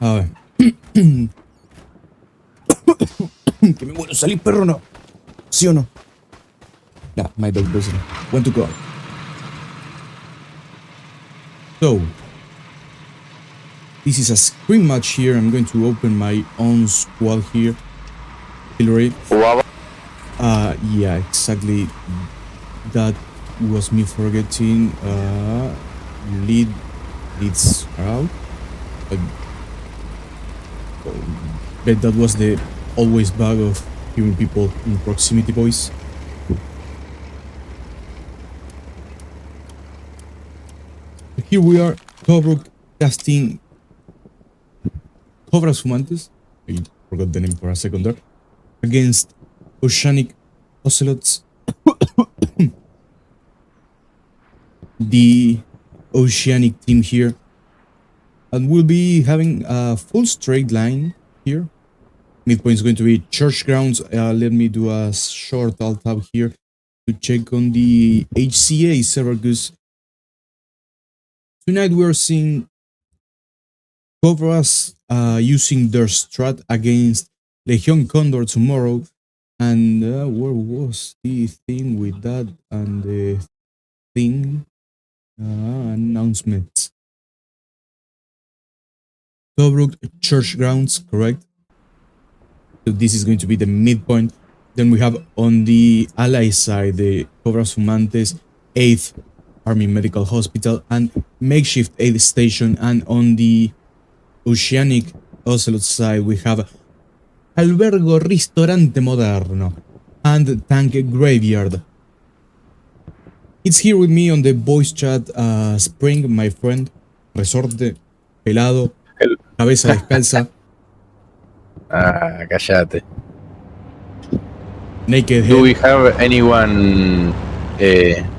A ver. Que me muero, salir perro, no. ¿Sí o no? Yeah, my dog doesn't want to go. So, this is a screen match here. I'm going to open my own squad here. Hillary. Yeah, exactly. That was me forgetting. Leads are out. But that was the always bug of hearing people in proximity voice. Here we are, Tobruk casting Cobras Fumantes. I forgot the name for a second there. Against Oceanic Ocelots. The Oceanic team here. And we'll be having a full straight line here. Midpoint is going to be church grounds. Let me do a short alt tab here to check on the HCA server, because tonight we are seeing Cobras using their strat against Legion Condor tomorrow. And where was the thing with that and the thing? Announcements. Tobruk church grounds, correct? So this is going to be the midpoint. Then we have on the ally side the Cobras Fumantes 8th Army Medical Hospital and makeshift aid station, and on the Oceanic Ocelot side we have Albergo Ristorante Moderno and Tank Graveyard. It's here with me on the voice chat, Spring, my friend, Resorte, Pelado, Cabeza Descalza. Cállate. Naked Do Head. we have anyone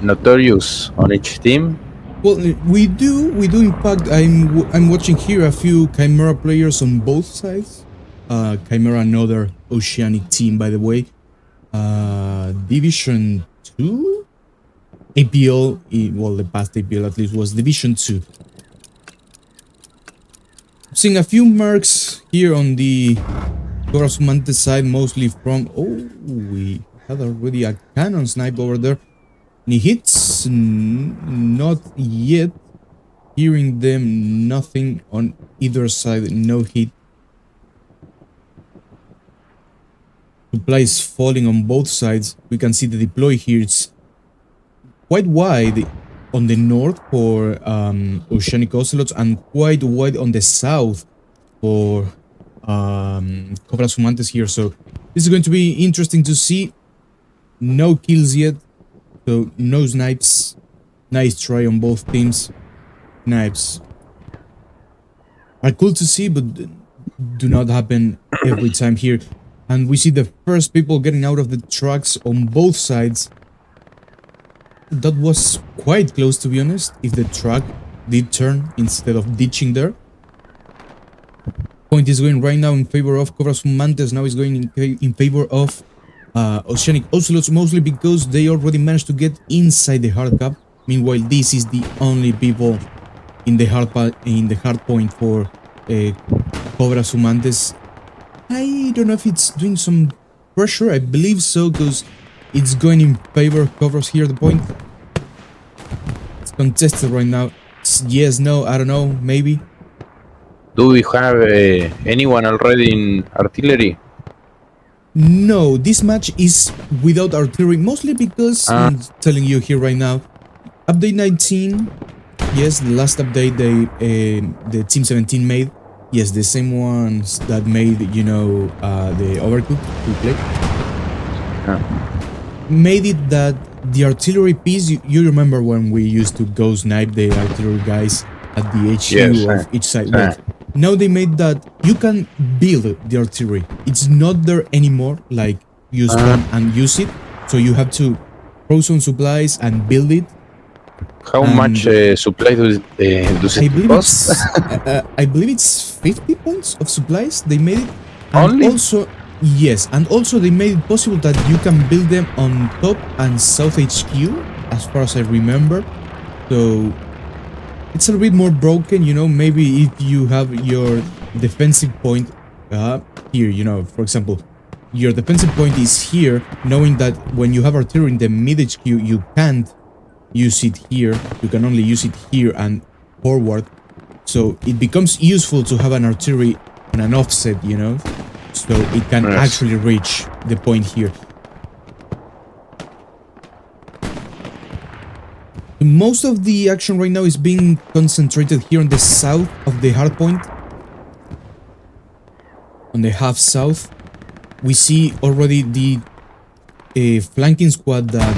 notorious on each team? Well, we do. In fact, I'm watching here a few Chimera players on both sides. Chimera, another Oceanic team, by the way. Division 2? APL, well, the past APL at least was Division 2. Seeing a few marks here on the Cobras Fumantes side, mostly from... Oh, we had already a cannon snipe over there. Any hits? Not yet. Hearing them, nothing on either side, no hit. Supplies falling on both sides. We can see the deploy here. It's quite wide on the north for Oceanic Ocelots and quite wide on the south for Cobras Fumantes here. So this is going to be interesting to see. No kills yet, so no snipes. Nice try on both teams. Snipes are cool to see, but do not happen every time here. And we see the first people getting out of the trucks on both sides. That was quite close, to be honest, if the truck did turn instead of ditching there. Point is going right now in favor of Cobras Fumantes. Now is going in favor of Oceanic Ocelots, mostly because they already managed to get inside the hard cap. Meanwhile, this is the only people in the hard point for Cobras Fumantes. I don't know if it's doing some pressure. I believe so, because it's going in favor of Cobras here. The point. It's contested right now. It's yes, no, I don't know, maybe. Do we have anyone already in artillery? No, this match is without artillery, mostly because I'm telling you here right now. Update 19, yes, the last update the Team 17 made. Yes, the same ones that made, you know, the Overcooked we played. Made it that the artillery piece, you remember when we used to go snipe the artillery guys at the HQ of each side. Now they made that you can build the artillery. It's not there anymore, like you spawn and use it. So you have to throw some supplies and build it. How much supplies does it cost? I believe it's 50 points of supplies. They made it. And Only? also, yes, and also they made it possible that you can build them on top and south HQ, as far as I remember. So it's a bit more broken, you know. Maybe if you have your defensive point here, you know, for example, your defensive point is here, knowing that when you have artillery in the mid HQ, you can't use it here. You can only use it here and forward. So it becomes useful to have an artillery on an offset, you know, so it can actually reach the point here. Most of the action right now is being concentrated here on the south of the hard point. On the half south, we see already the flanking squad that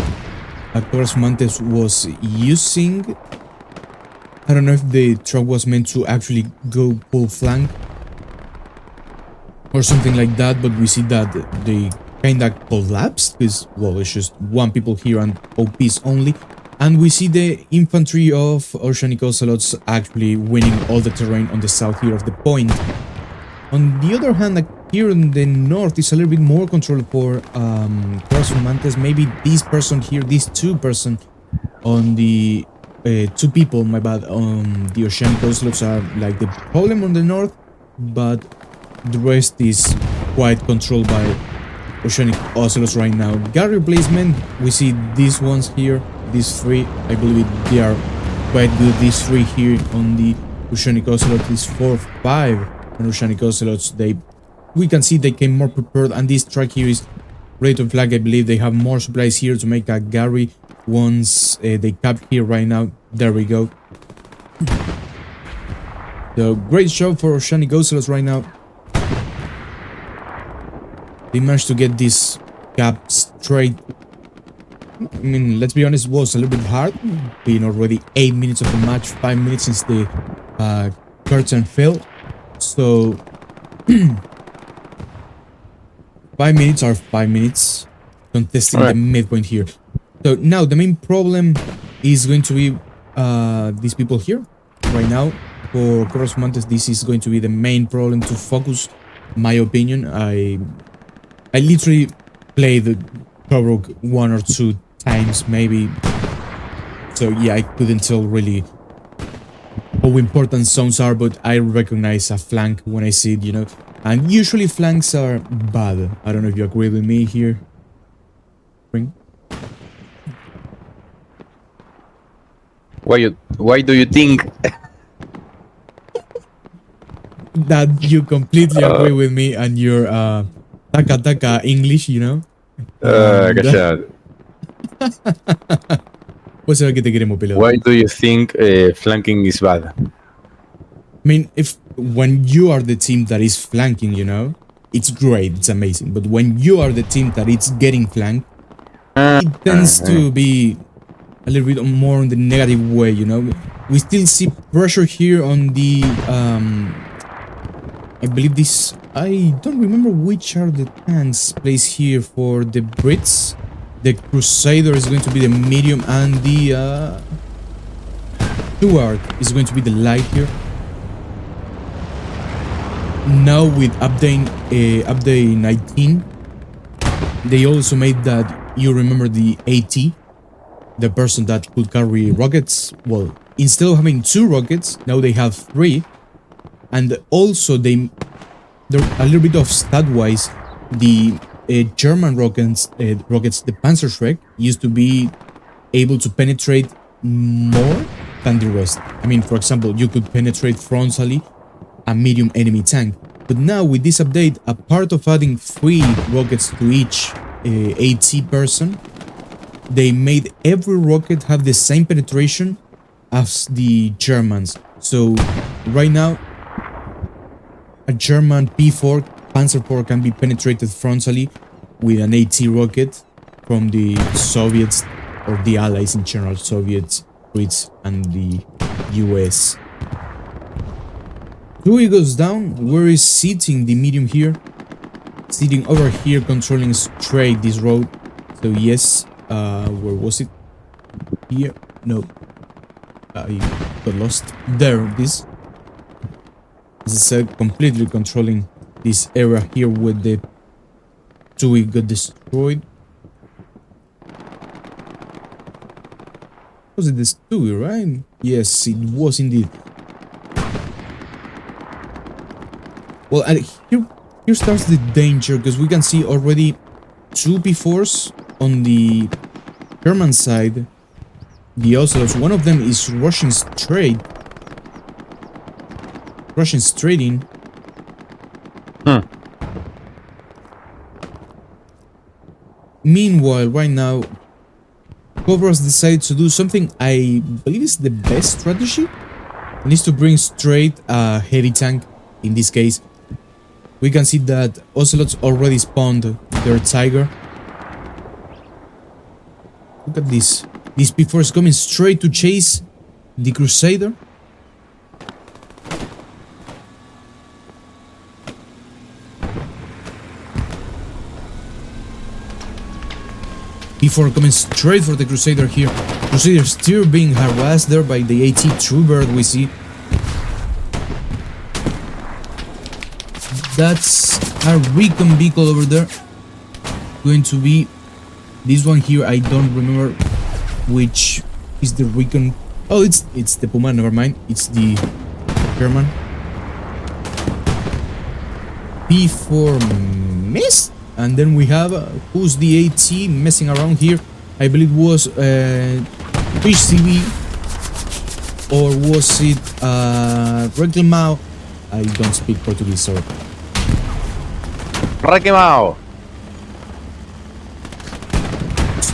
Cobras Fumantes was using. I don't know if the truck was meant to actually go full flank or something like that, but we see that they kinda collapsed because, well, it's just one people here and OPs only. And we see the infantry of Oceanic Ocelots actually winning all the terrain on the south here of the point. On the other hand, like here in the north, is a little bit more control for Cobras Fumantes. Maybe this person here, these two person on the two people, my bad, on the Oceanic Ocelots are like the problem on the north, but the rest is quite controlled by Oceanic Ocelots right now. Guard replacement, we see these ones here, these three, I believe they are quite good. These three here on the Oceanic Ocelot is 4 5 on Oceanic Ocelots. We can see they came more prepared, and this truck here is ready to flag. I believe they have more supplies here to make a Gary once they cap here right now. There we go. So great show for Oceanic Ocelots right now. They managed to get this cap straight. I mean, let's be honest, it was a little bit hard, being already 8 minutes of the match, 5 minutes since the curtain fell. So 5 minutes are 5 minutes contesting the midpoint here. So now the main problem is going to be these people here right now. For Cobras Fumantes, this is going to be the main problem to focus, my opinion. I literally played the Tobruk 1 or 2 times maybe, so yeah, I couldn't tell really how important zones are, but I recognize a flank when I see it, you know, and usually flanks are bad. I don't know if you agree with me here. Why do you think that you completely agree with me and your taka English, you know? Callado. Pues sabe que te queremos, pelado. Why do you think flanking is bad? I mean, if when you are the team that is flanking, you know, it's great, it's amazing. But when you are the team that it's getting flanked, it tends to be a little bit more in the negative way, you know. We still see pressure here on the I believe this, I don't remember which are the tanks placed here for the Brits. The Crusader is going to be the medium, and the Stuart is going to be the light here. Now with update 19, they also made that, you remember the AT, the person that could carry rockets. Well, instead of having 2 rockets, now they have 3. And also they're a little bit of stat-wise, the German rockets, the Panzerschreck, used to be able to penetrate more than the rest. I mean, for example, you could penetrate frontally a medium enemy tank. But now with this update, a part of adding 3 rockets to each AT person, they made every rocket have the same penetration as the Germans. So right now, a German P4 Panzer IV can be penetrated frontally with an AT rocket from the Soviets, or the Allies in general, Soviets, Brits, and the US. Louis goes down. Where is sitting the medium here? Sitting over here, controlling straight this road. So yes, where was it? Here? No. I got lost. There, this. As I said, completely controlling this area here with the Tui got destroyed. Was it this Tui, right? Yes, it was indeed. Well, and here starts the danger, because we can see already 2 P4s on the German side. The Ocelots, one of them is rushing straight. Rushing straight in. Meanwhile, right now, Cobras decide to do something I believe is the best strategy. It needs to bring straight a heavy tank. In this case, we can see that Ocelots already spawned their Tiger. Look at this. This P4 is coming straight to chase the Crusader. P4 coming straight for the Crusader here. Crusader still being harassed there by the AT Truebird we see. That's a recon vehicle over there. Going to be this one here. I don't remember which is the recon. Oh, it's the Puma, never mind. It's the German. P4 missed. And then we have who's the AT messing around here. I believe it was HCV, or was it Reclamao? I don't speak Portuguese, sorry. Reclamao.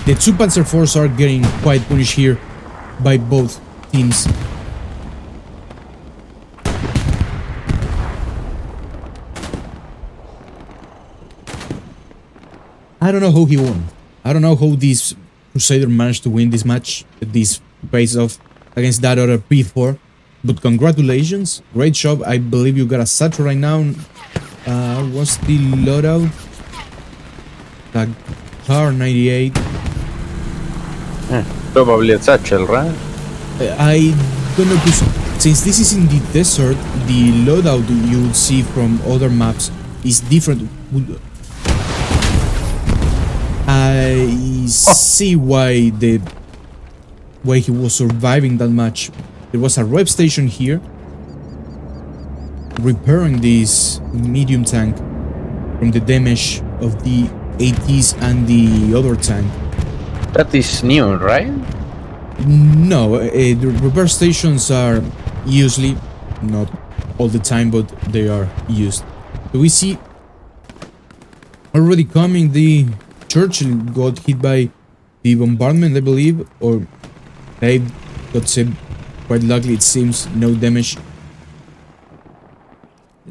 The 2 Panzer IVs are getting quite punished here by both teams. I don't know how he won. I don't know how this Crusader managed to win this match, this face-off against that other P4. But congratulations, great job. I believe you got a satchel right now. What's the loadout? The car 98. Probably a satchel, right? I don't know, because since this is in the desert, the loadout you would see from other maps is different. I see why he was surviving that much. There was a rep station here repairing this medium tank from the damage of the ATs and the other tank. That is new, right? No, the repair stations are usually, not all the time, but they are used. So we see already coming the Churchill got hit by the bombardment, I believe, or they got saved quite luckily, it seems, no damage.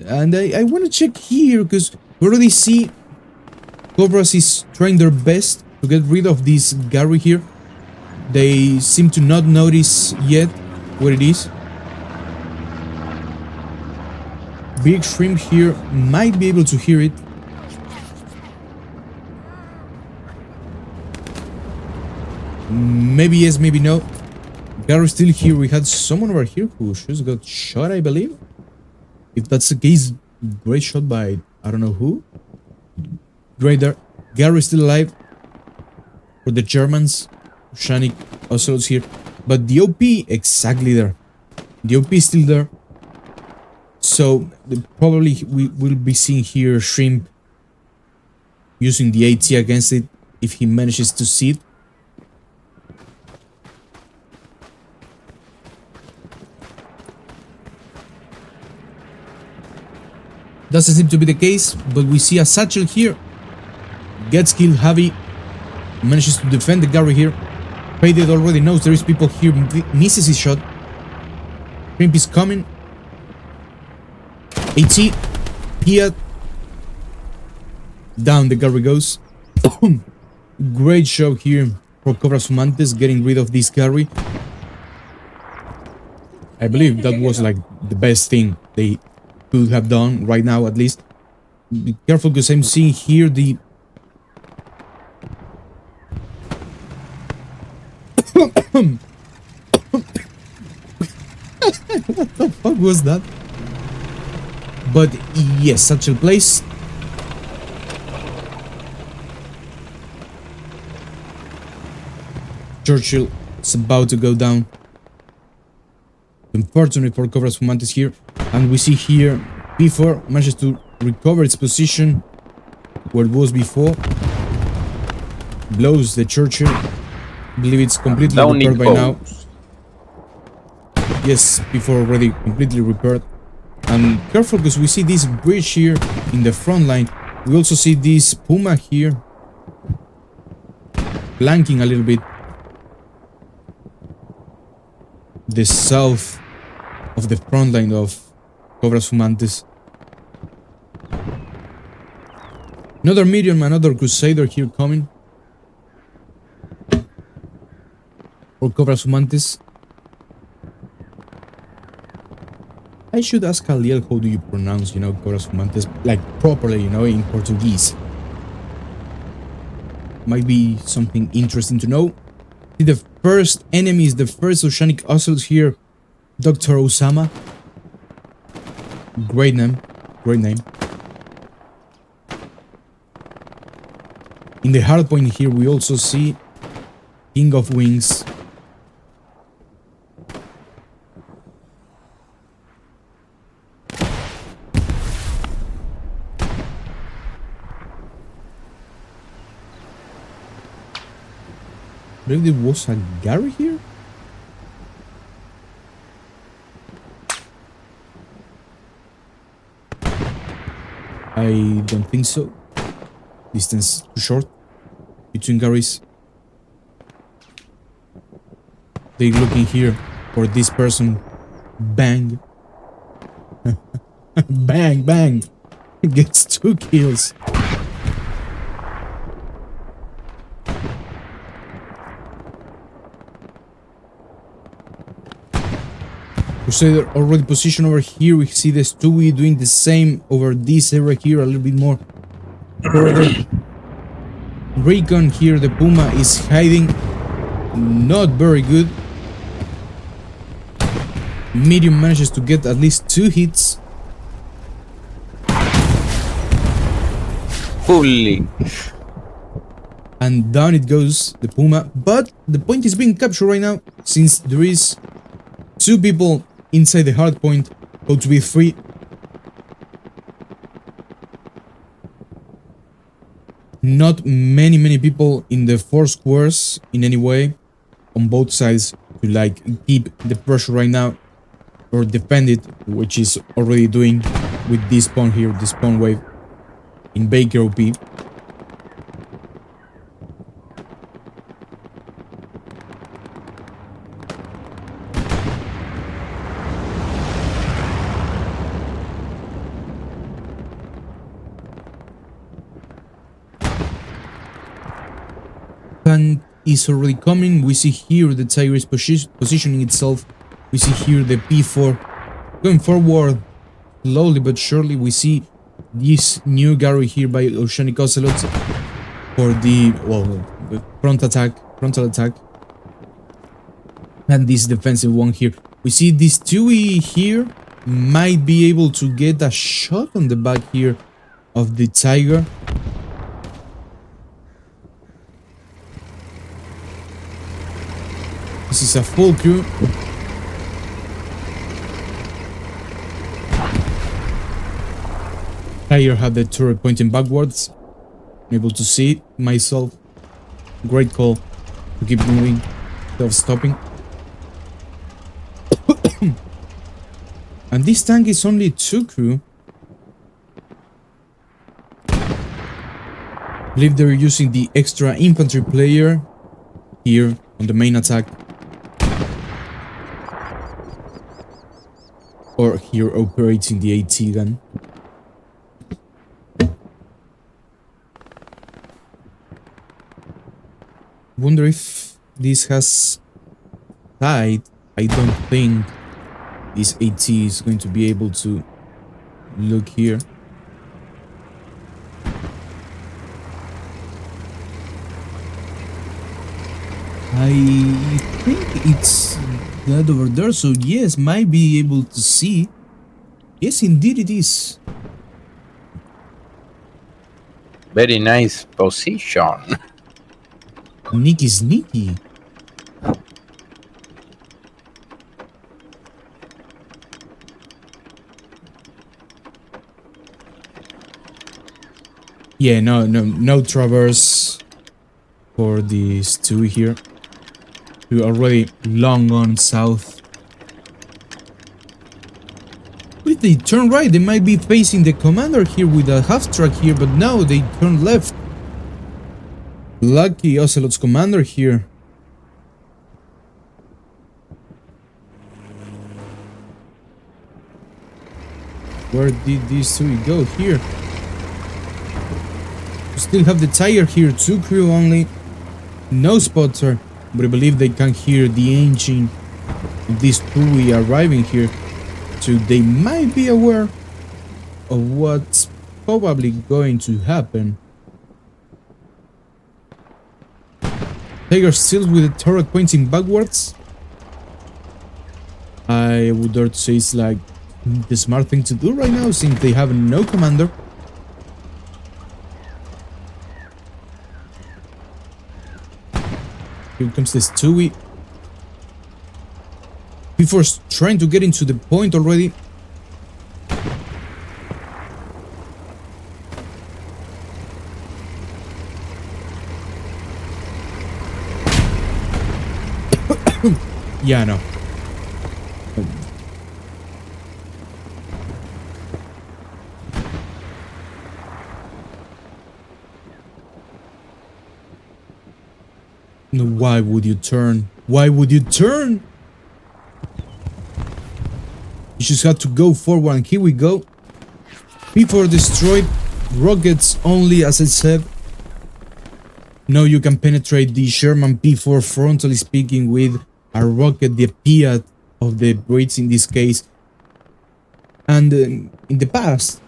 And I want to check here, because we already see Cobras is trying their best to get rid of this Gary here. They seem to not notice yet what it is. Big Shrimp here might be able to hear it. Maybe yes, maybe no. Gary's still here. We had someone over here who just got shot, I believe. If that's the case, great shot by I don't know who. Great there. Gary's still alive. For the Germans, Oceanic Ocelots here. But the OP exactly there. The OP is still there. So probably we will be seeing here Shrimp using the AT against it if he manages to see it. Doesn't seem to be the case, but we see a satchel here. Gets killed heavy. Manages to defend the Gary here. Partida already knows there is people here. Misses his shot. Shrimp is coming. AT. Here. Down the Gary goes. Great job here for Cobras Fumantes getting rid of this Gary. I believe that was like the best thing they could have done right now, at least. Be careful, because I'm seeing here the what the fuck was that? But yes, such a place. Churchill is about to go down. Unfortunately for Cobras Fumantes here. And we see here P4 manages to recover its position where it was before. Blows the church here. I believe it's completely repaired by now. Yes, P4 already completely repaired. And careful, because we see this bridge here in the front line. We also see this Puma here flanking a little bit the south of the front line of Cobras Fumantes. Another medium, another crusader here coming for Cobras Fumantes. I should ask Aliel, how do you pronounce, Cobras Fumantes, like properly, in Portuguese. Might be something interesting to know. The first enemy is the first Oceanic Ocelots here, Dr. Osama. Great name, great name. In the hard point here, we also see King of Wings. I believe there was a Gary here? I don't think so. Distance too short between Garys. They're looking here for this person. Bang. Bang, bang. Gets 2 kills. Crusader already positioned over here. We see the Stewie doing the same over this area here, a little bit more further. Recon here, the Puma is hiding. Not very good. Medium manages to get at least 2 hits. Fully. And down it goes, the Puma. But the point is being captured right now, since there is 2 people inside the hard point, about to be 3. Not many people in the 4 squares in any way on both sides to like keep the pressure right now or defend it, which is already doing with this spawn here, this spawn wave in Baker OP. And is already coming. We see here the Tiger is positioning itself. We see here the P4 going forward slowly but surely. We see this new Gary here by Oceanic Ocelots for the frontal attack, and this defensive one here. We see this Stewie here might be able to get a shot on the back here of the Tiger. This is a full crew. Tiger had the turret pointing backwards. I'm able to see it myself. Great call to keep moving instead of stopping. And this tank is only 2 crew. I believe they're using the extra infantry player here on the main attack. Or here operating the AT gun. Wonder if this has died. I don't think this AT is going to be able to look here. I think it's that over there, so yes, might be able to see. Yes, indeed it is. Very nice position. Sneaky. Yeah, no traverse for these two here. We're already long on south. If they turn right, they might be facing the commander here with a half track here, but no, they turn left. Lucky Ocelot's commander here. Where did these two go? Here. We still have the tiger here, 2 crew only. No spotter, but I believe they can hear the engine of these two arriving here. So they might be aware of what's probably going to happen. Tiger still with the turret pointing backwards. I would dare to say it's like the smart thing to do right now, since they have no commander. Here comes this Stewie. Before trying to get into the point already. Yeah, no. No, why would you turn? Why would you turn? You just had to go forward, and here we go. P4 destroyed. Rockets only, as I said. Now you can penetrate the Sherman P4 frontally speaking with a rocket, the Piat of the Brits in this case. And in the past,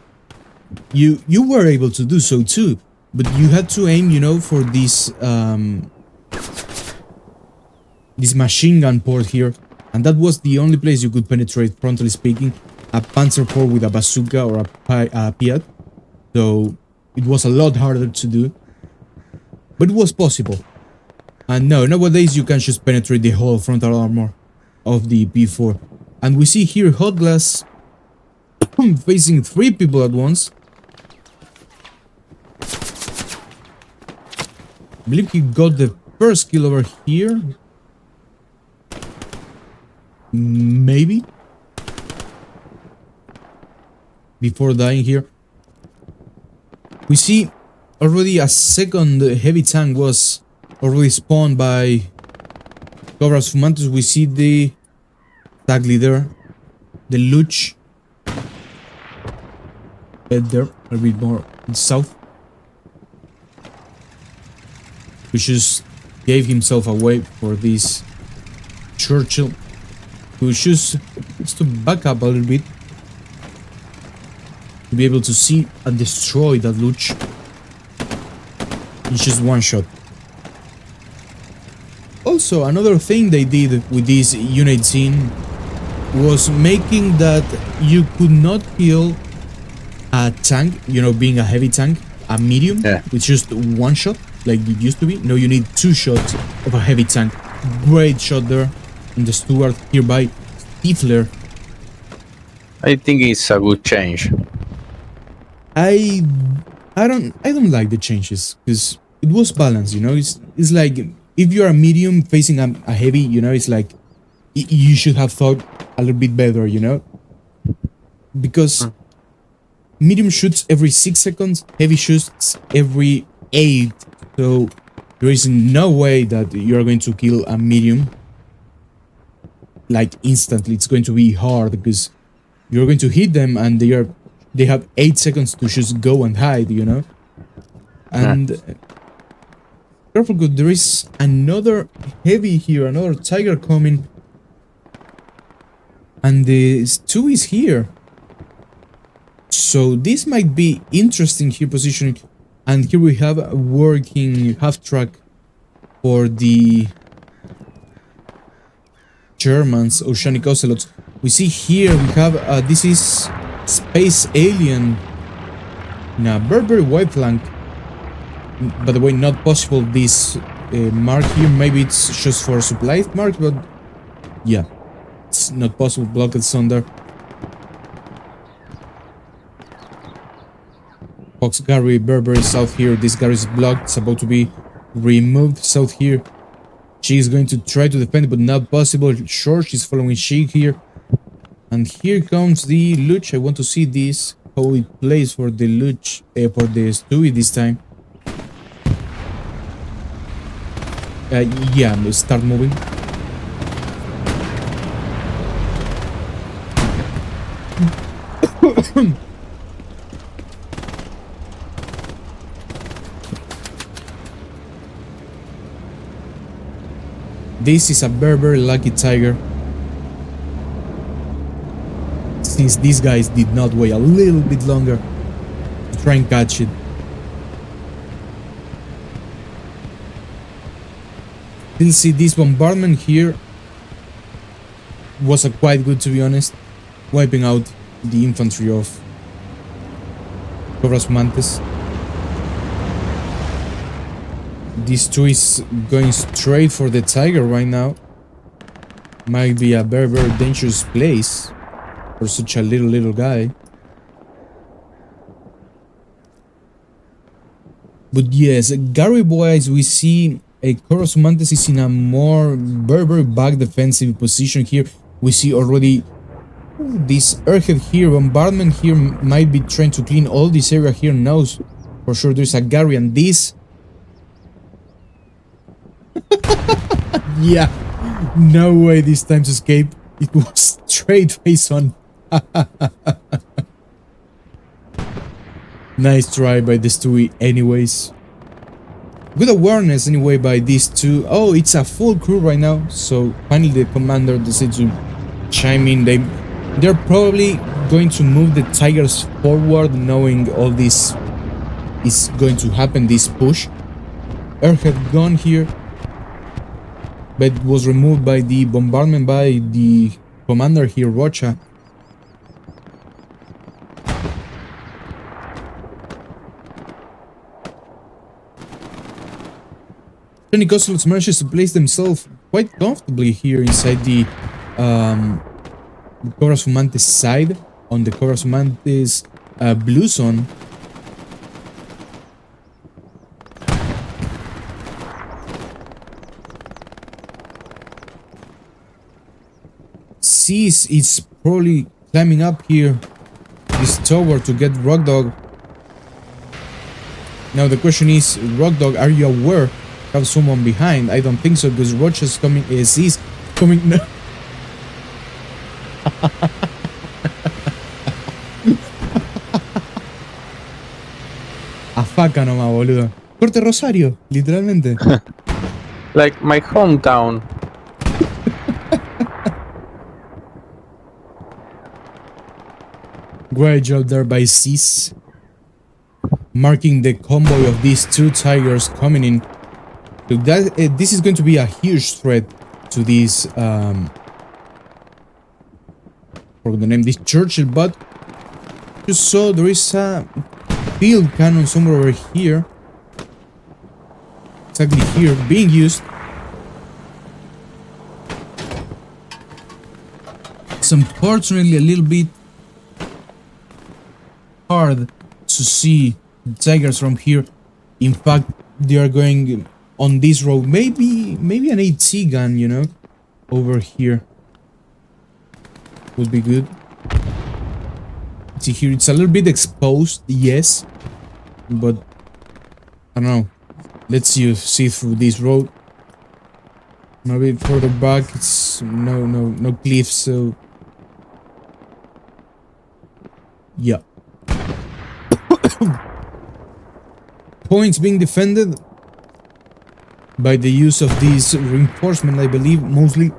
you were able to do so too, but you had to aim, you know, for this this machine gun port here, and that was the only place you could penetrate, frontally speaking, a Panzer IV with a bazooka or a Piat. So it was a lot harder to do, but it was possible. And no, nowadays you can just penetrate the whole frontal armor of the P4. And we see here Hot Glass facing 3 people at once. I believe he got the first kill over here. Maybe. Before dying here. We see already a second heavy tank was already spawned by Cobras Fumantes. We see the tag leader, the Luch, head there, a bit more south, which just gave himself away for this Churchill, who just needs to back up a little bit to be able to see and destroy that Luch. It's just one shot. Also, another thing they did with this unit scene was making that you could not kill a tank, you know, being a heavy tank, a medium, with just one shot, like it used to be. No, you need 2 shots of a heavy tank. Great shot there on the Stuart here by Stifler. I think it's a good change. I don't like the changes, because it was balanced, you know. It's like if you're a medium facing a heavy, you know, it's like you should have thought a little bit better, you know, because medium shoots every 6 seconds, heavy shoots every 8, so there is no way that you're going to kill a medium like instantly. It's going to be hard because you're going to hit them and they have 8 seconds to just go and hide, you know. And careful, good, there is another heavy here, another tiger coming, and the 2 is here. So this might be interesting here positioning. And here we have a working half track for the Germans, Oceanic Ocelots. We see here we have this is Space Alien in a very wide flank. By the way, not possible this mark here. Maybe it's just for a supply mark, but yeah, it's not possible. Blocked on there. Fox Gary Berber is south here. This Gary is blocked. It's about to be removed south here. She is going to try to defend it, but not possible. Sure, she's following Sheik here. And here comes the Luch. I want to see this, how it plays for the Luch, for the Stewie this time. Yeah, start moving. This is a Berber lucky tiger. Since these guys did not wait a little bit longer to try and catch it. Still see this bombardment here was quite good, to be honest, wiping out the infantry of Cobras Fumantes. This two is going straight for the tiger right now. Might be a very, very dangerous place for such a little guy. But yes, Gary-wise, we see a Cobras Fumantes is in a more very back defensive position here. We see already this airhead here, bombardment here might be trying to clean all this area here now. For sure there's a Gary and this. Yeah, no way this time to escape. It was straight face on. Nice try by the Stewie anyways. Good awareness anyway by these two. Oh, it's a full crew right now. So finally the commander decides to chime in. They're probably going to move the tigers forward, knowing all this is going to happen, this push. Airhead gun here, but was removed by the bombardment by the commander here, Rocha. Oceanic Ocelots manages to place themselves quite comfortably here inside the Cobras Fumantes side, on the Cobras Fumantes blue zone. Seas is probably climbing up here this tower to get Rock Dog. Now the question is, Rock Dog, are you aware you have someone behind? I don't think so, because Rocha's coming, Seas coming. No. A faca nomás, boludo. Corte Rosario, literalmente. Like my hometown. Great job there by Seas, marking the convoy of these two tigers coming in. So that this is going to be a huge threat to this for the name, this Churchill. But you saw there is a field cannon somewhere over here, exactly here, being used. It's unfortunately a little bit hard to see the tigers from here. In fact, they are going on this road. Maybe an AT gun, you know, over here would be good. See here, it's a little bit exposed, yes, but I don't know. Let's see through this road. Maybe further back, it's no cliffs, so yeah. Points being defended by the use of these reinforcement, I believe, mostly.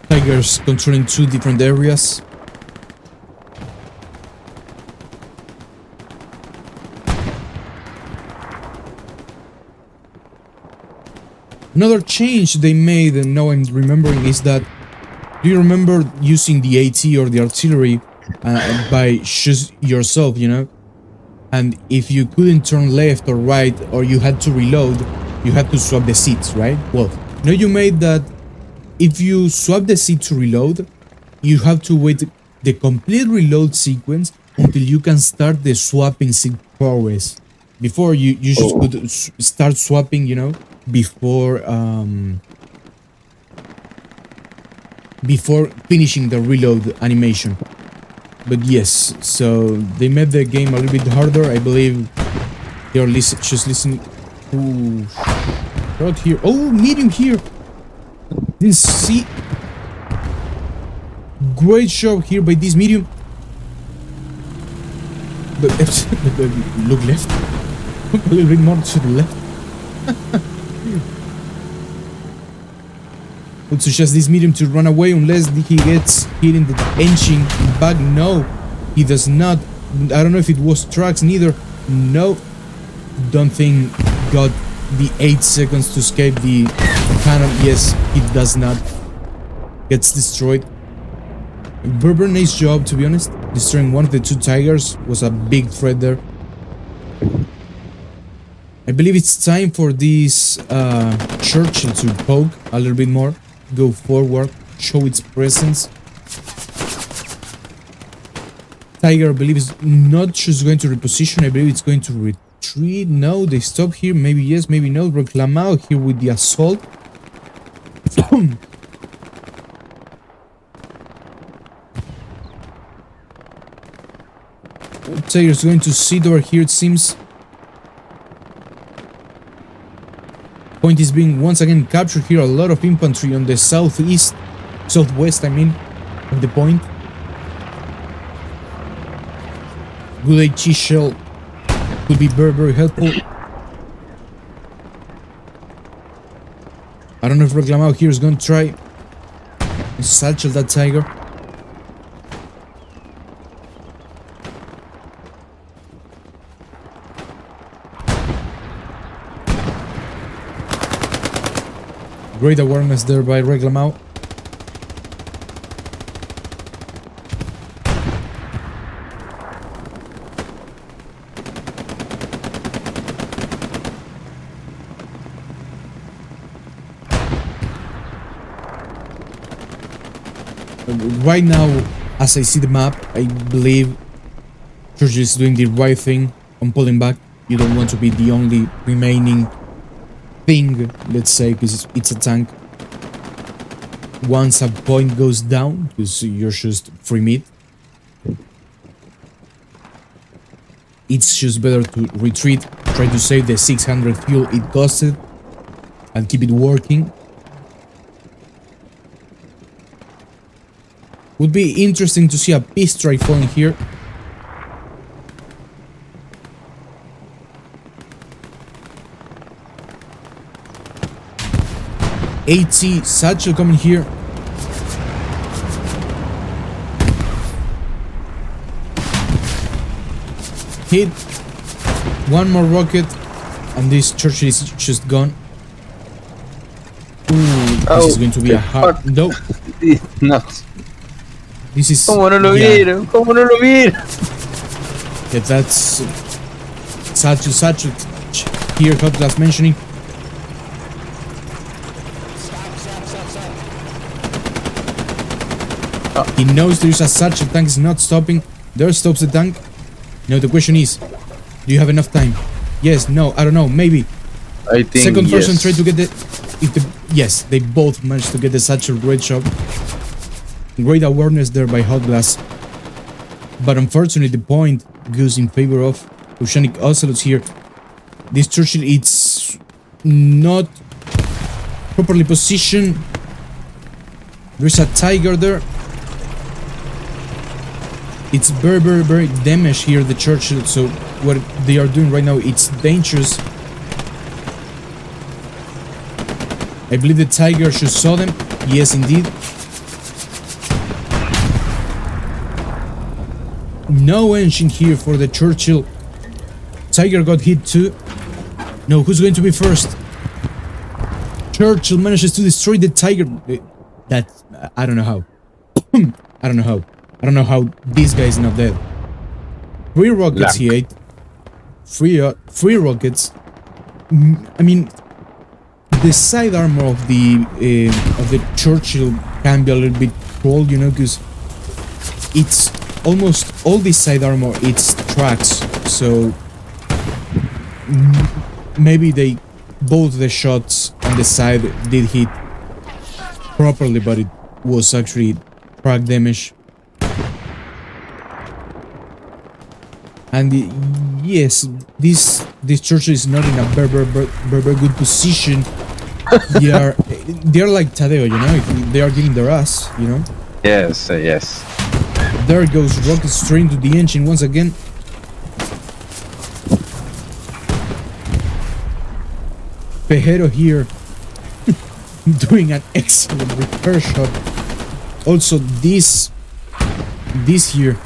Tigers controlling two different areas. Another change they made, and now I'm remembering, is that, do you remember using the AT or the artillery by shoot yourself, you know? And if you couldn't turn left or right, or you had to reload, you had to swap the seats, right? Well, now you made that if you swap the seat to reload, you have to wait the complete reload sequence until you can start the swapping sequence. Before you just could start swapping, you know, before finishing the reload animation. But yes, so they made the game a little bit harder. I believe they're just listening. Ooh, shot here. Oh, medium here. Didn't see. Great shot here by this medium. But look left. Look a little bit more to the left. Would suggest this medium to run away unless he gets hit in the engine back. No, he does not. I don't know if it was tracks neither. No, don't think got the 8 seconds to escape the cannon. Yes, it does not. Gets destroyed. Berber, nice job, to be honest. Destroying one of the 2 tigers was a big threat there. I believe it's time for this Churchill to poke a little bit more. Go forward, show its presence. Tiger, I believe, is not just going to reposition. I believe it's going to retreat. No, they stop here. Maybe yes, maybe no. Reclamao here with the assault. Tiger's going to sit over here, it seems. Point is being once again captured here. A lot of infantry on the southwest, I mean, of the point. Good HE shell could be very, very helpful. I don't know if Reclamao here is going to try to satchel that tiger. Great awareness there by Reclamao. Right now, as I see the map, I believe Churchill is doing the right thing on pulling back. You don't want to be the only remaining thing, let's say, because it's a tank. Once a point goes down, because you're just free meat, it's just better to retreat, try to save the 600 fuel it costed, and keep it working. Would be interesting to see a peace strike falling here. AT satchel coming here. Hit. One more rocket, and this Churchill is just gone. Ooh, this is going to be a hard. No. No. This is. ¿Cómo no lo vieron? ¿Cómo no lo vieron? Yeah, that's satchel here. Hot last mentioning. He knows there's a satchel tank is not stopping. There stops the tank. Now the question is, do you have enough time? Yes, no, I don't know, maybe. I think second person yes. tried to get yes, they both managed to get the satchel. Great shot. Great awareness there by Hot Glass. But unfortunately the point goes in favor of Oceanic Ocelots here. This Churchill, it's not properly positioned. There's a tiger there. It's very, very, very damaged here, the Churchill, so what they are doing right now, it's dangerous. I believe the tiger should saw them. Yes, indeed. No engine here for the Churchill. Tiger got hit too. No, who's going to be first? Churchill manages to destroy the tiger. That, I don't know how. I don't know how. I don't know how this guy is not dead. 3 rockets he ate. 3 rockets. I mean, the side armor of the Churchill can be a little bit cold, you know, because it's almost all this side armor, it's tracks, so maybe both the shots on the side did hit properly, but it was actually track damage. And yes, this church is not in a very good position. They're like Tadeo, you know, they are getting their ass, you know. Yes, yes. There goes rocket straight into the engine once again. Pejero here doing an excellent repair shot. Also, this here,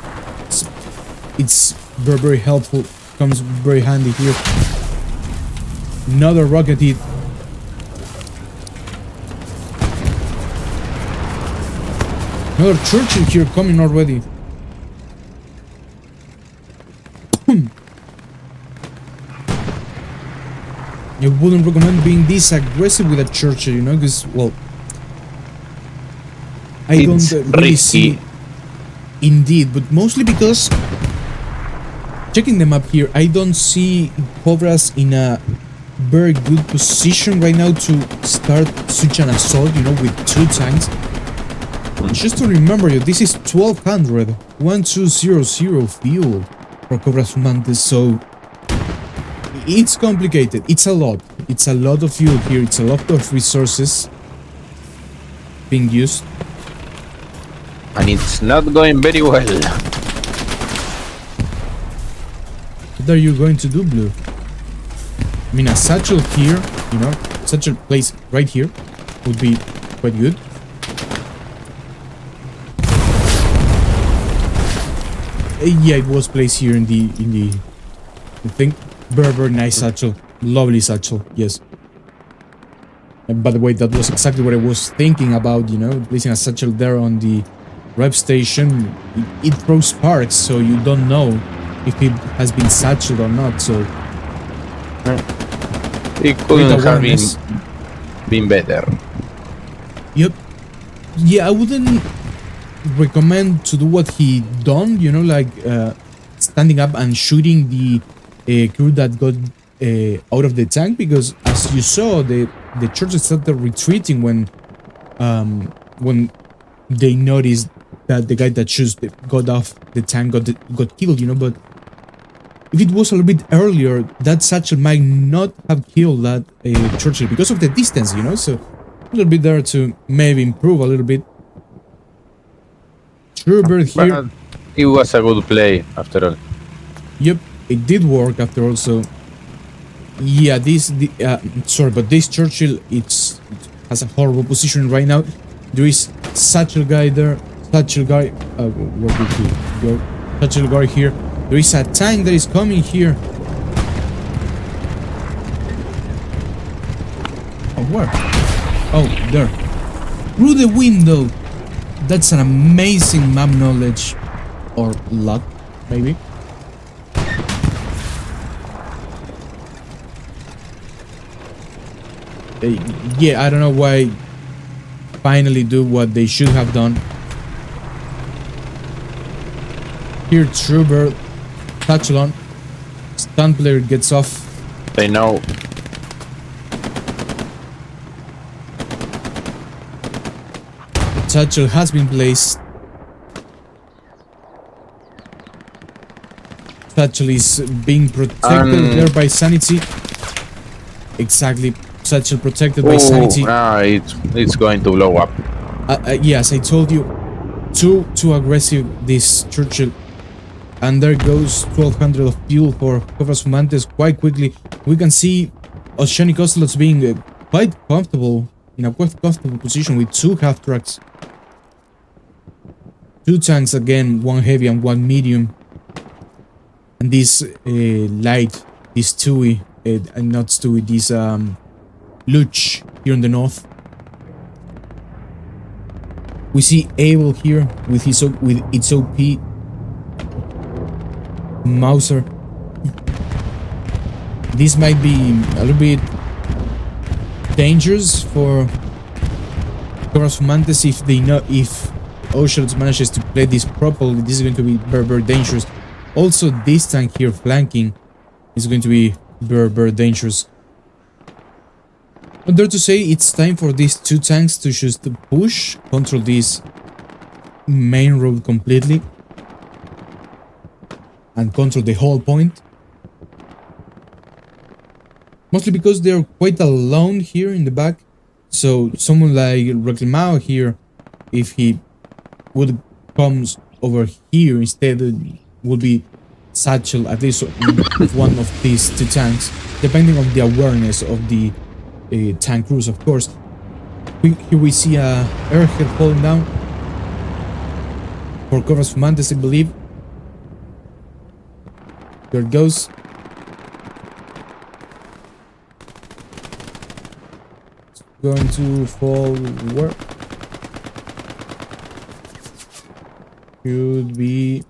it's very helpful, comes very handy here. Another rocket hit. Another Churchill here coming already. You wouldn't recommend being this aggressive with a Churchill, you know, because, well, I don't really see. Indeed, but mostly because checking them up here, I don't see Cobras in a very good position right now to start such an assault, you know, with 2 tanks. Just to remember you, this is 1200, 1200 fuel for Cobras Fumantes, so it's complicated. It's a lot. It's a lot of fuel here. It's a lot of resources being used. And it's not going very well. What are you going to do, Blue? I mean, a satchel here, you know, satchel placed right here would be quite good. Yeah, it was placed here in the thing. Very nice satchel, lovely satchel. Yes. And by the way, that was exactly what I was thinking about. You know, placing a satchel there on the rep station. It throws sparks, so you don't know if it has been satcheled or not. So it couldn't have been better. Yep. Yeah, I wouldn't recommend to do what he done, you know, like standing up and shooting the crew that got out of the tank, because as you saw, the church started retreating when they noticed that the guy that just got off the tank got killed, you know. But if it was a little bit earlier, that satchel might not have killed that Churchill because of the distance, you know. So a little bit there to maybe improve a little bit. Truebird here. But it was a good play after all. Yep, it did work after all. So yeah, sorry, but this Churchill it has a horrible position right now. There is satchel guy there. Satchel guy. Where did he go? Satchel guy here. There is a tank that is coming here. Oh, where? Oh, there. Through the window. That's an amazing map knowledge. Or luck, maybe. Yeah, I don't know why finally do what they should have done. Here, Trooper, satchel on. Stunt player gets off. They know. Satchel has been placed. Satchel is being protected there by sanity. Exactly. Satchel protected by sanity. It's going to blow up. Yes, I told you. Too aggressive, this Churchill. And there goes 1200 of fuel for Cobras Fumantes quite quickly. We can see Oceanic Ocelots being quite comfortable, in a quite comfortable position with 2 half-tracks. 2 tanks again, 1 heavy and 1 medium. And this light, this Stewie, not Stewie, this Luch here in the north. We see Abel here with its OP Mauser. This might be a little bit dangerous for Cobras Fumantes if Ocelots manages to play this properly, this is going to be very, very dangerous. Also, this tank here flanking is going to be very, very dangerous. I'm there to say it's time for these two tanks to just push, control this main road completely, and control the whole point. Mostly because they're quite alone here in the back. So someone like Reclamao here, if he would comes over here instead, would be satchel at least one of these two tanks, depending on the awareness of the tank crews, of course. Here we see a airhead falling down for Cobras Fumantes, I believe. There it goes. It's going to fall where? Should be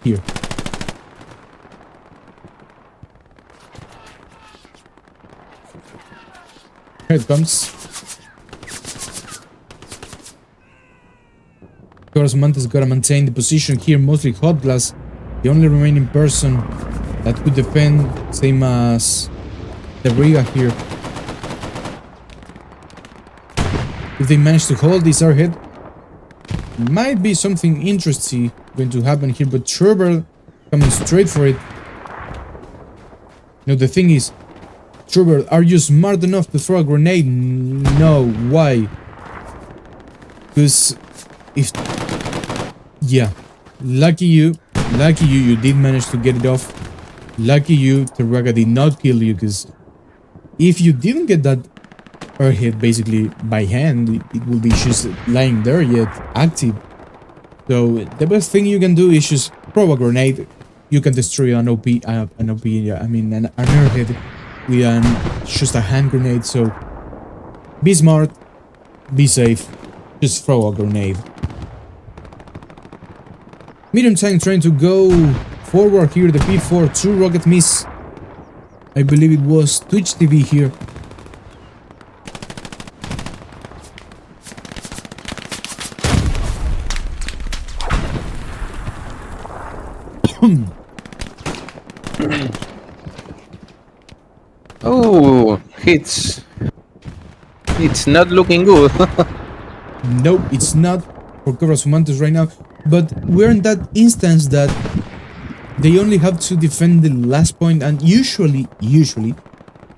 here. Here it comes. Cobras Fumantes gotta maintain the position here, mostly hot glass. The only remaining person that could defend, same as the Riga here. If they manage to hold this airhead, might be something interesting going to happen here, but Tobruk coming straight for it. Now the thing is, Tobruk, are you smart enough to throw a grenade? No, why? Because if... yeah, lucky you, you did manage to get it off. Lucky you, Tobruk did not kill you, because if you didn't get that airhead basically by hand, it will be just lying there yet active. So the best thing you can do is just throw a grenade. You can destroy an OP, I mean an airhead with just a hand grenade. So be smart, be safe, just throw a grenade. Medium tank trying to go forward here. The P4, 2 rocket miss. I believe it was Twitch TV here. Oh, it's not looking good. Nope, it's not for Cobras Fumantes right now. But we're in that instance that they only have to defend the last point, and usually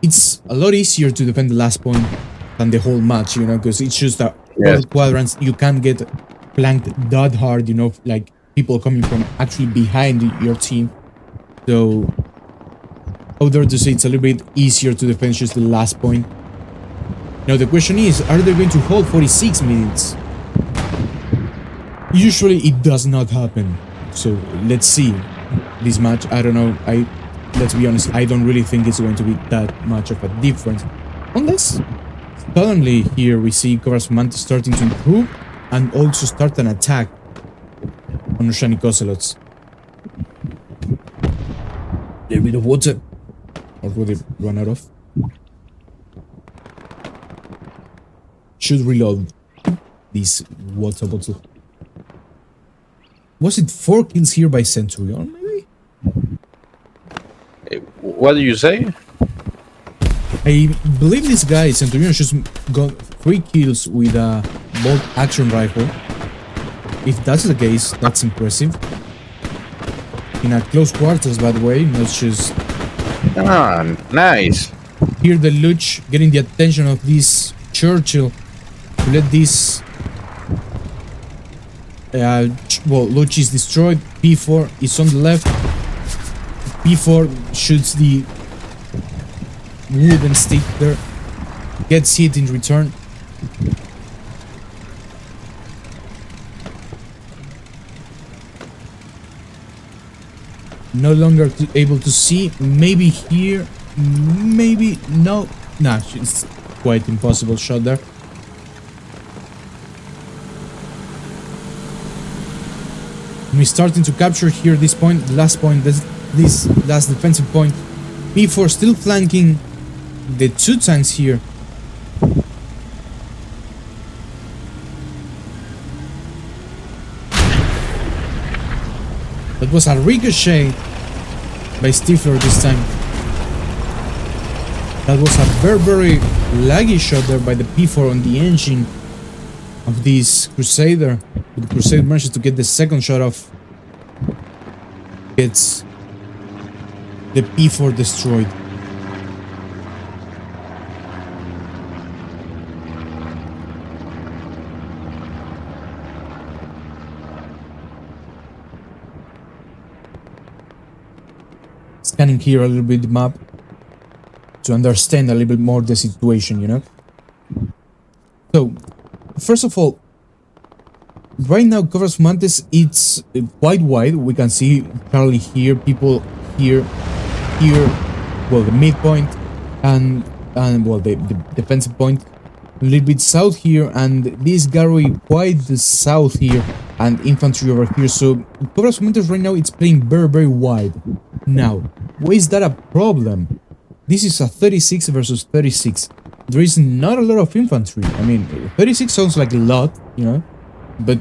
it's a lot easier to defend the last point than the whole match, you know, because it's just a Yes. quadrants. You can't get flanked that hard, you know, like people coming from actually behind your team. So out there to say it's a little bit easier to defend just the last point. Now the question is, are they going to hold 46 minutes? Usually it does not happen. So let's see this match. I don't know. Let's be honest, I don't really think it's going to be that much of a difference. Unless suddenly here we see Cobras Fumantes starting to improve and also start an attack on Oceanic Ocelots. A little bit of water. Or would it run out of? Should reload this water bottle. Was it 4 kills here by Centurion, maybe? What do you say? I believe this guy, Centurion, just got 3 kills with a bolt action rifle. If that's the case, that's impressive. In a close quarters, by the way, not just... Ah, nice. Here the Luch getting the attention of this Churchill to let this... well, Luch is destroyed. P4 is on the left. P4 shoots the wooden stick there. Gets hit in return. No longer able to see. Maybe here. Maybe no. Nah, it's quite impossible shot there. We're starting to capture here this point, last point, this last defensive point. P4 still flanking the 2 tanks here. It was a ricochet by Stifler this time. That was a very laggy shot there by the P4 on the engine of this Crusader. But the Crusader manages to get the second shot off. Gets the P4 destroyed. Scanning here a little bit the map to understand a little bit more the situation, you know. So, first of all, right now Cobras Fumantes, it's quite wide. We can see Charlie here, people here, well, the midpoint, and well, the defensive point, a little bit south here, and this gallery quite the south here, and infantry over here. So Cobras Fumantes right now it's playing very wide. Now, why is that a problem? This is a 36 versus 36. There is not a lot of infantry. I mean, 36 sounds like a lot, you know, but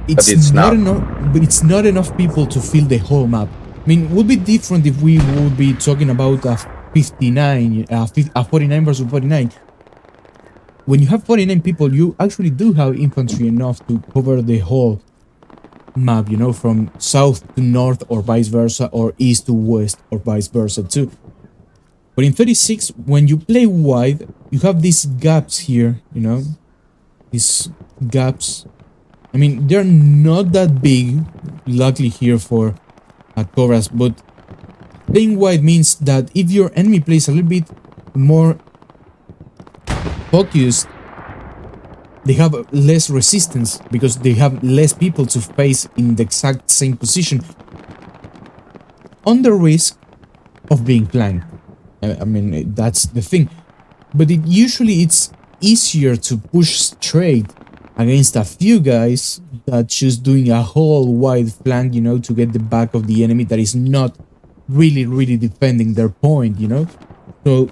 it's not enough. But it's not enough people to fill the whole map. I mean, it would be different if we would be talking about a 59, a 49 versus 49. When you have 49 people, you actually do have infantry enough to cover the whole map, you know, from south to north or vice versa, or east to west or vice versa too. But in 36, when you play wide, you have these gaps here, you know, these gaps. I mean, they're not that big, luckily here for Cobras, but playing wide means that if your enemy plays a little bit more focused, they have less resistance because they have less people to face in the exact same position, on the risk of being flanked. I mean, that's the thing. But it's easier to push straight against a few guys that just doing a whole wide flank, you know, to get the back of the enemy that is not really defending their point, you know. So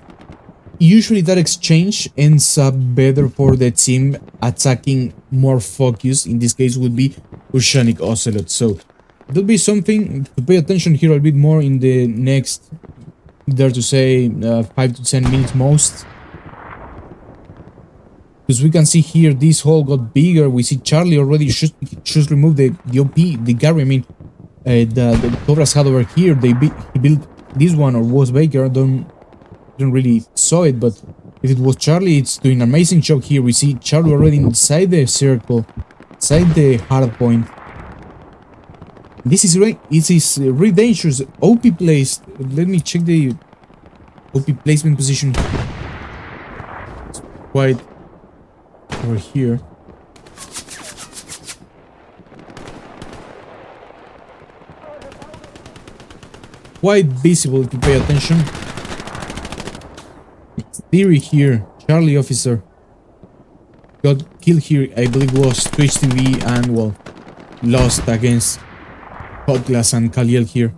usually that exchange ends up better for the team attacking more focused. In this case would be Oceanic Ocelots. So there'll be something to pay attention here a bit more in the next, dare to say, 5 to 10 minutes most. Because we can see here this hole got bigger. We see Charlie already should remove the OP, the Gary. I mean, the Cobras had over here. He built this one, or was Baker. I don't really saw it, but if it was Charlie, it's doing an amazing job here. We see Charlie already inside the circle, inside the hard point. This is right. It is really dangerous. OP placed. Let me check the OP placement position. It's quite over here. Quite visible if you pay attention. Theory here, Charlie officer got killed here. I believe was Twitch TV and, well, lost against Hotglass and Kaliel here.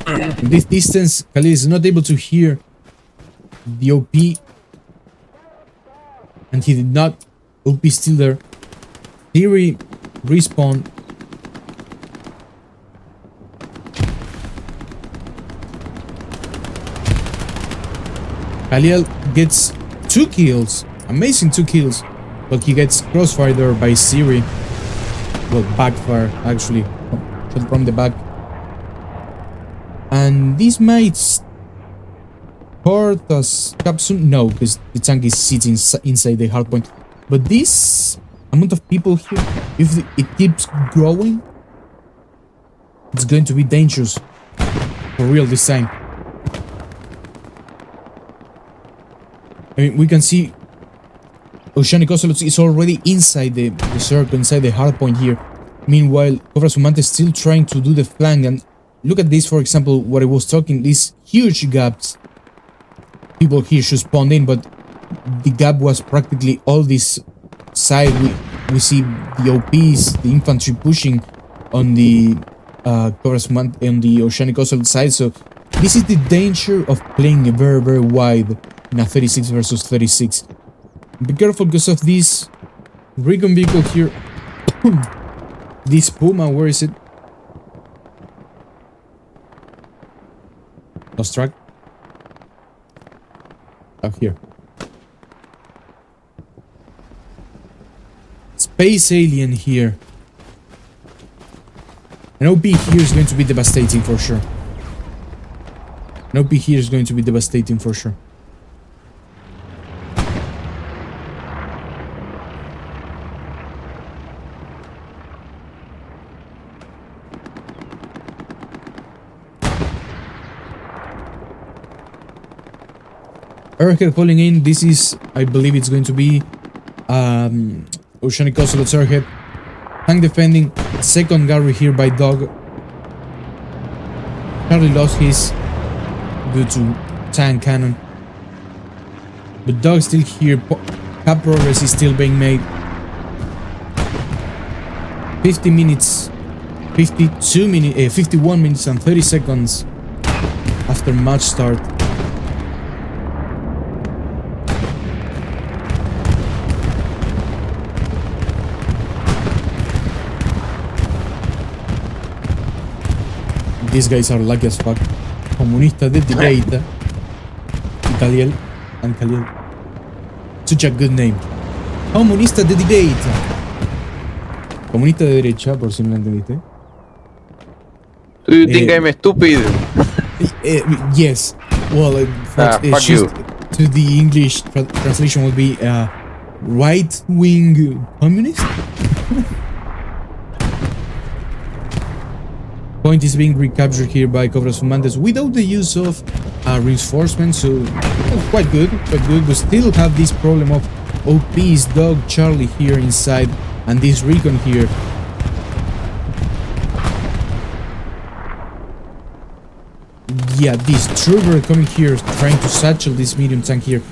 In this distance, Kaliel is not able to hear the OP, and he did not. OP still there. Theory respawn. Kaliel gets 2 kills, amazing 2 kills, but he gets crossfire there by Siri. Well, backfire actually, shot from the back. And this might hurt us capsule. No, because the tank is sitting inside the hardpoint. But this amount of people here, if it keeps growing, it's going to be dangerous for real this time. I mean, we can see Oceanic Ocelots is already inside the circle, inside the hardpoint here. Meanwhile, Cobras Fumantes is still trying to do the flank. And look at this, for example, what I was talking, these huge gaps. People here should spawn in, but the gap was practically all this side. We see the OPs, the infantry pushing on the Cobras Fumantes, on the Oceanic Ocelot side. So this is the danger of playing very wide in a 36 versus 36. Be careful because of this recon vehicle here. This Puma, where is it? Lost track. Oh, here. Space alien here. An OP here is going to be devastating for sure. An OP here is going to be devastating for sure. Airhead calling in. This is, I believe it's going to be Oceanic Ocelots airhead. Tank defending. Second Gary here by Dog. Charlie lost his due to tank cannon. But Dog still here. Cap progress is still being made. 50 minutes. 52 minutes. 51 minutes and 30 seconds after match start. These guys are lucky as fuck. Comunista de derecha. Caliel and Caliel. Such a good name. Comunista de derecha. Comunista de derecha, por si no lo entendiste. Do you think I'm stupid? Yes. Well, fuck you. To the English translation would be right-wing communist. Point is being recaptured here by Cobras Fumantes without the use of reinforcements, so quite good, quite good. We still have this problem of OP's Dog Charlie here inside and this recon here. Yeah, this trooper coming here trying to satchel this medium tank here.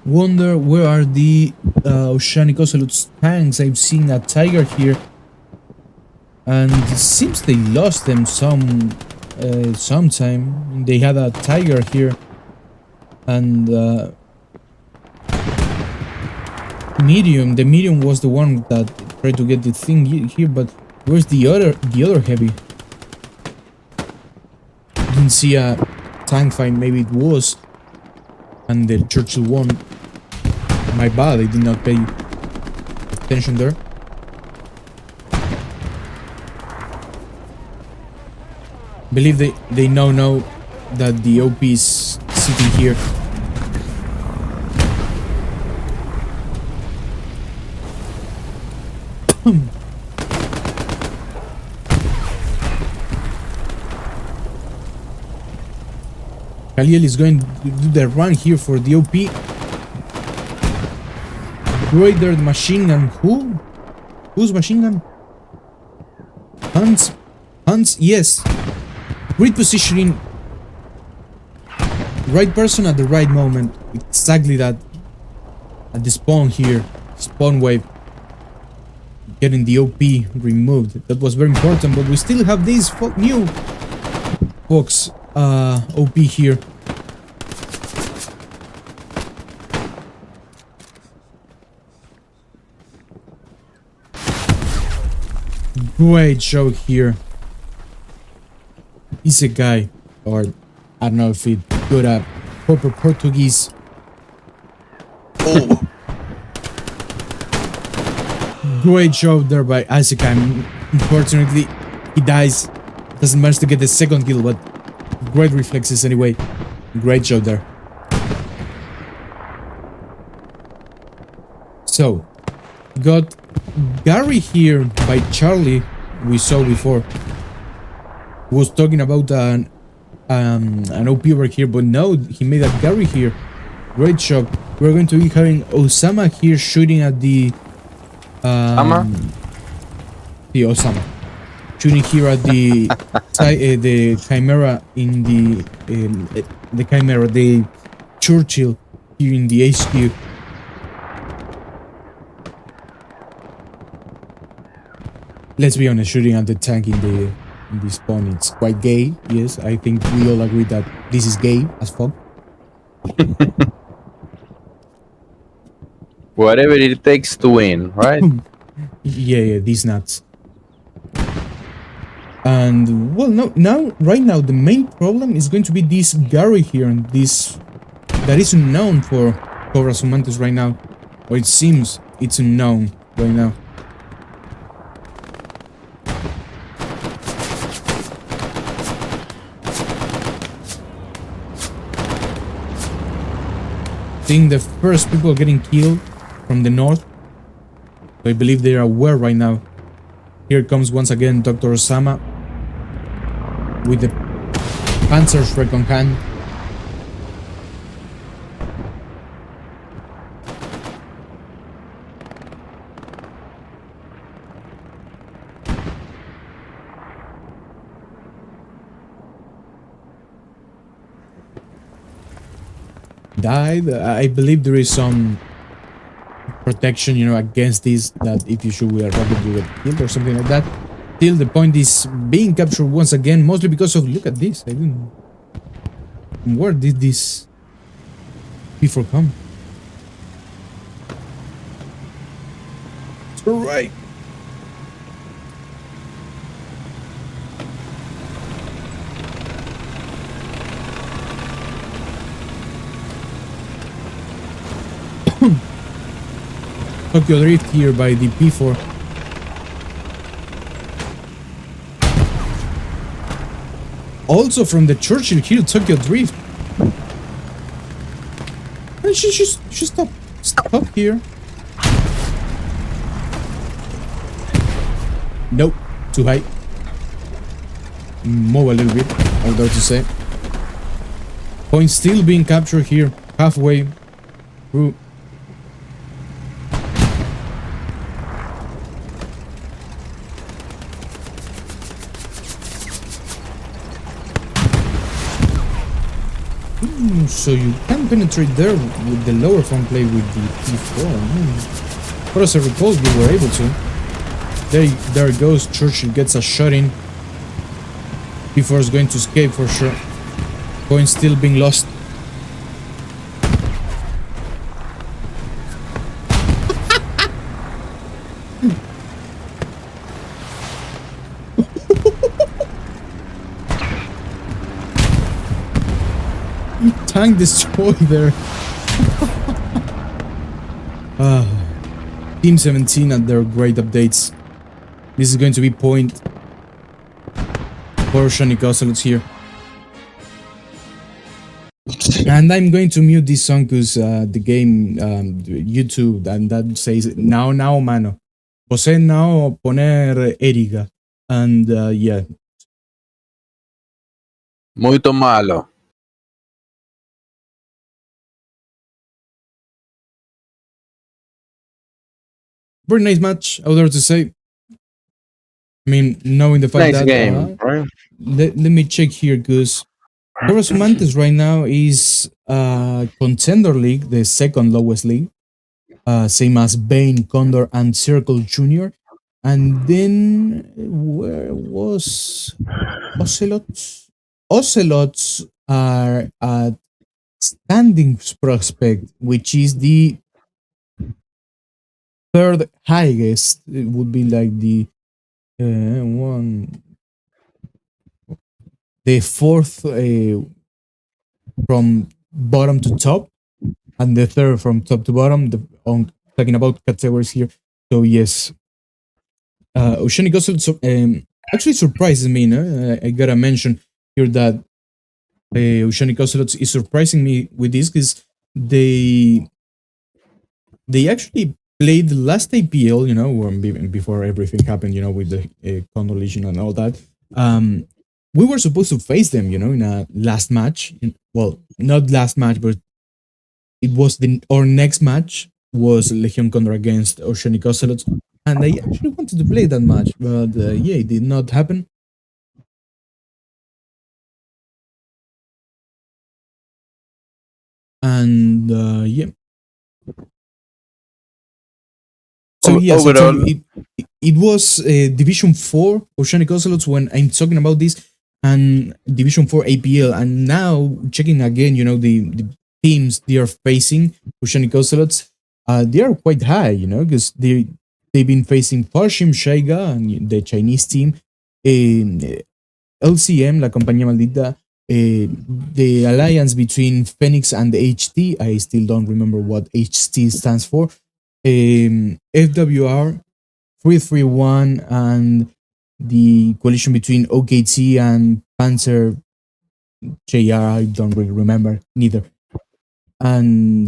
Wonder where are the Oceanic Ocelots tanks? I've seen a Tiger here, and it seems they lost them sometime. They had a Tiger here, and medium. The medium was the one that tried to get the thing here, but where's the other heavy? Didn't see a tank fight. Maybe it was, and the Churchill won. My bad, I did not pay attention there. Believe they now know that the OP is sitting here. Kaliel is going to do the run here for the OP. Raider machine gun. Who? Whose machine gun? Hans? Hans? Yes. Great positioning. Right person at the right moment. Exactly that. At the spawn here. Spawn wave. Getting the OP removed. That was very important, but we still have this new Fox OP here. Great show here. He's a guy, or I don't know if he got a proper Portuguese. Oh. Great job there by Isaac. Unfortunately, he dies. Doesn't manage to get the second kill, but great reflexes anyway. Great job there. So, got Gary here by Charlie, we saw before. Was talking about an OP over here, but no, he made a Gary here. Great job. We're going to be having Osama here shooting at the Osama shooting here at the the Chimera in the Chimera, the Churchill here in the HQ. Let's be honest, shooting at the tank in the in this spawn. It's quite gay. Yes, I think we all agree that this is gay as fuck. Whatever it takes to win, right? Yeah, these nuts. And well, right now, the main problem is going to be this Gary here, and this that is unknown for Cobras Fumantes right now, or it seems it's unknown right now. Seeing the first people getting killed from the north, I believe they are aware right now. Here comes once again Dr. Osama with the Panzerschreck on hand. Died. I believe there is some protection, you know, against this, that if you shoot with a rocket you get killed or something like that. Still, the point is being captured once again, mostly because of, look at this, I didn't... Where did this before come? It's alright. Tokyo Drift here by the P4. Also from the Churchill here, Tokyo Drift. And she stop here. Nope, too high. Move a little bit, I would dare to say. Point still being captured here, halfway through. So you can penetrate there with the lower front plate with the P4. But as I recall, you were able to. There it goes. Churchill gets a shot in. P4 is going to escape for sure. Point still being lost. Tank destroy there. Team 17 and their great updates. This is going to be point for Oceanic Ocelots here. And I'm going to mute this song because the game, YouTube, and that says now mano. Jose now poner Erika. And yeah. Muito malo. Very nice match, I would have to say. I mean, knowing the fact Nice that... game, right? Let me check here, because Cobras Fumantes right now is Contender League, the second lowest league. Same as Bane, Condor, and Circle Junior. And then, where was Ocelots? Ocelots are at Standing Prospect, which is the third highest. It would be like the the fourth from bottom to top, and the third from top to bottom. Talking about categories here. So yes, Oceanic Ocelots actually surprises me. No? I gotta mention here that Oceanic Ocelots is surprising me with this, because they actually played the last APL, you know, before everything happened, you know, with the Condor Legion and all that. We were supposed to face them, you know, in a last match. Well, not last match, but it was our next match was Legion Condor against Oceanic Ocelots, and I actually wanted to play that match, but yeah, it did not happen. And yeah. So yes, overall, it was Division 4 Oceanic Ocelots when I'm talking about this, and Division 4 APL. And now checking again, the teams they are facing, Oceanic Ocelots, they are quite high, because they've been facing Farshim Shaiga and the Chinese team, LCM, La Compañía Maldita, the alliance between Phoenix and HT. I still don't remember what HT stands for. FWR 331 and the coalition between OKT and Panzer JR. I don't really remember neither. And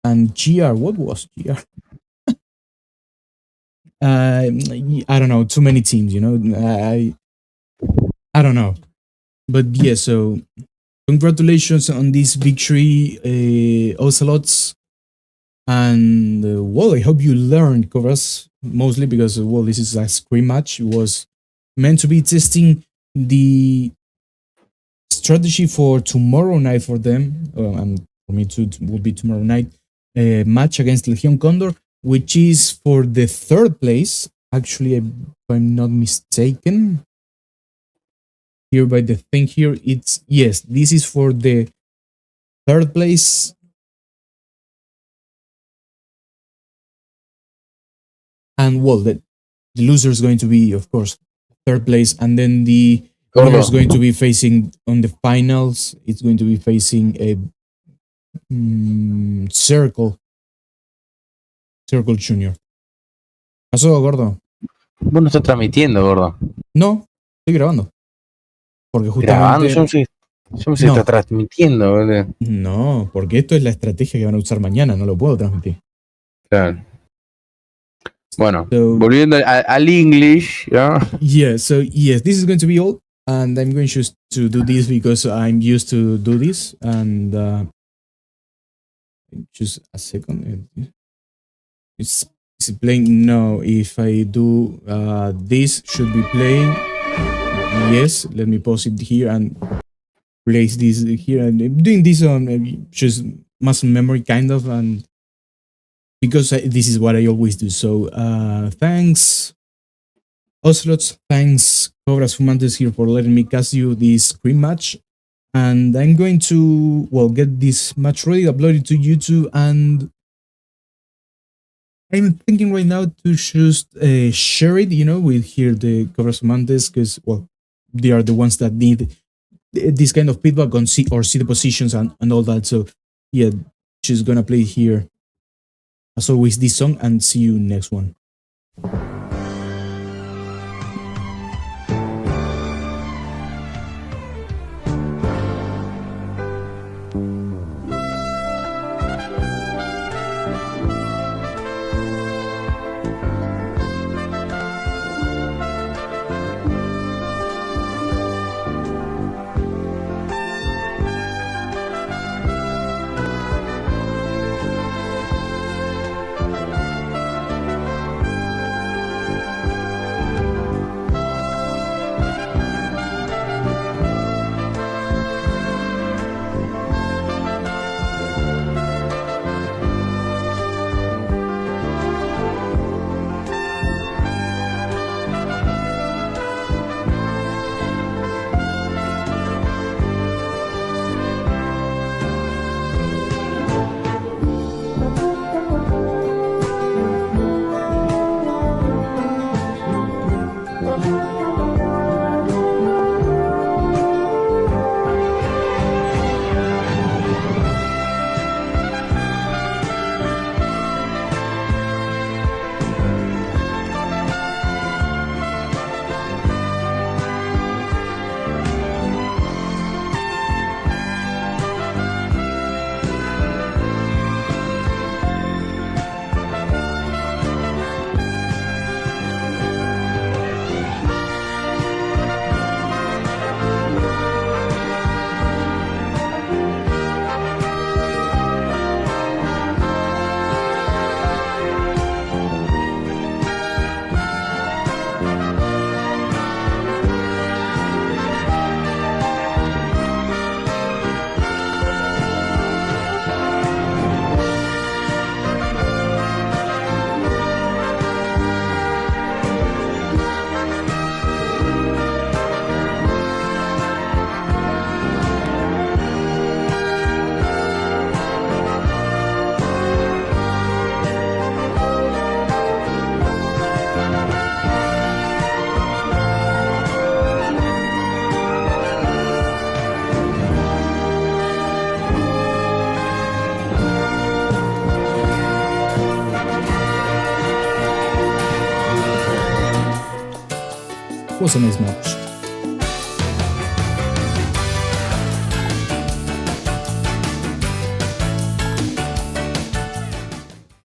GR. What was GR? I don't know. Too many teams. I don't know. But yeah. So congratulations on this victory, Ocelots. And well, I hope you learned, Cobras, mostly because well, this is a scrim match. It was meant to be testing the strategy for tomorrow night for them, and for me too, it will be tomorrow night match against Legion Condor, which is for the third place. Actually, if I'm not mistaken, here by the thing here, it's yes, this is for the third place. And well, the loser is going to be, of course, third place, and then the winner is going to be facing on the finals. It's going to be facing a Circle Junior. ¿Pasó, gordo? Vos no estás transmitiendo, gordo. No, estoy grabando. Porque justamente... Grabando, yo no sé si está transmitiendo, boludo. No, porque esto es la estrategia que van a usar mañana, no lo puedo transmitir. Claro. Bueno, so, volviendo al English, yeah? Yeah, so yes, this is going to be all, and I'm going to do this because I'm used to do this, and just a second. It's playing? No, if I do this should be playing. Yes, let me pause it here and place this here. And I'm doing this on just muscle memory kind of, and because this is what I always do. So thanks Ocelots, thanks Cobras Fumantes here for letting me cast you this screen match, and I'm going to get this match ready, upload it to YouTube, and I'm thinking right now to just share it, with here the Cobras Fumantes, because they are the ones that need this kind of feedback on see the positions and all that. So yeah, just gonna play here as always this song, and see you next one. was a nice match.